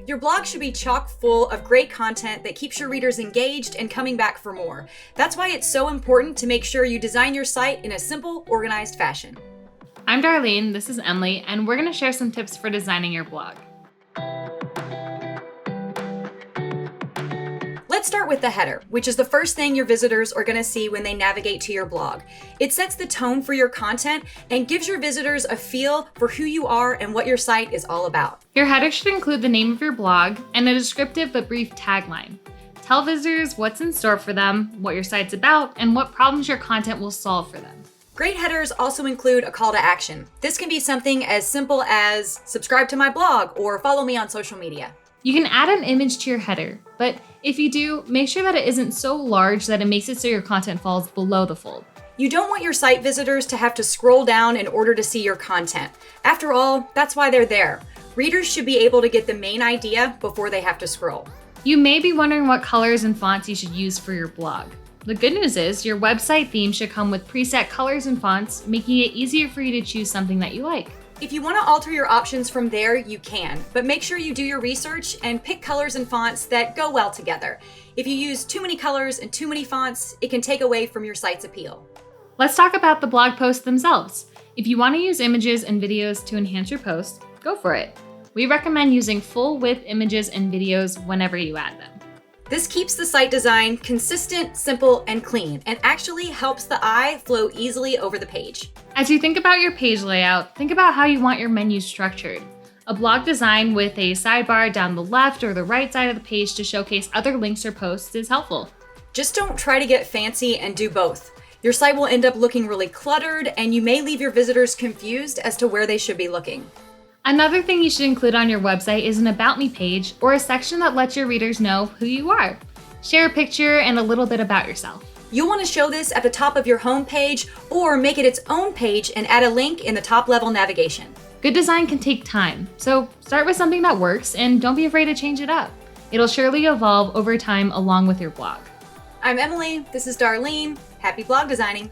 Your blog should be chock full of great content that keeps your readers engaged and coming back for more. That's why it's so important to make sure you design your site in a simple, organized fashion. I'm Darlene, this is Emily, and we're going to share some tips for designing your blog. Let's start with the header, which is the first thing your visitors are going to see when they navigate to your blog. It sets the tone for your content and gives your visitors a feel for who you are and what your site is all about. Your header should include the name of your blog and a descriptive but brief tagline. Tell visitors what's in store for them, what your site's about, and what problems your content will solve for them. Great headers also include a call to action. This can be something as simple as subscribe to my blog or follow me on social media. You can add an image to your header, but if you do, make sure that it isn't so large that it makes it so your content falls below the fold. You don't want your site visitors to have to scroll down in order to see your content. After all, that's why they're there. Readers should be able to get the main idea before they have to scroll. You may be wondering what colors and fonts you should use for your blog. The good news is your website theme should come with preset colors and fonts, making it easier for you to choose something that you like. If you want to alter your options from there, you can, but make sure you do your research and pick colors and fonts that go well together. If you use too many colors and too many fonts, it can take away from your site's appeal. Let's talk about the blog posts themselves. If you want to use images and videos to enhance your post, go for it. We recommend using full-width images and videos whenever you add them. This keeps the site design consistent, simple, and clean, and actually helps the eye flow easily over the page. As you think about your page layout, think about how you want your menu structured. A blog design with a sidebar down the left or the right side of the page to showcase other links or posts is helpful. Just don't try to get fancy and do both. Your site will end up looking really cluttered, and you may leave your visitors confused as to where they should be looking. Another thing you should include on your website is an About Me page or a section that lets your readers know who you are. Share a picture and a little bit about yourself. You'll want to show this at the top of your home page or make it its own page and add a link in the top level navigation. Good design can take time, so start with something that works and don't be afraid to change it up. It'll surely evolve over time along with your blog. I'm Emily, this is Darlene. Happy blog designing!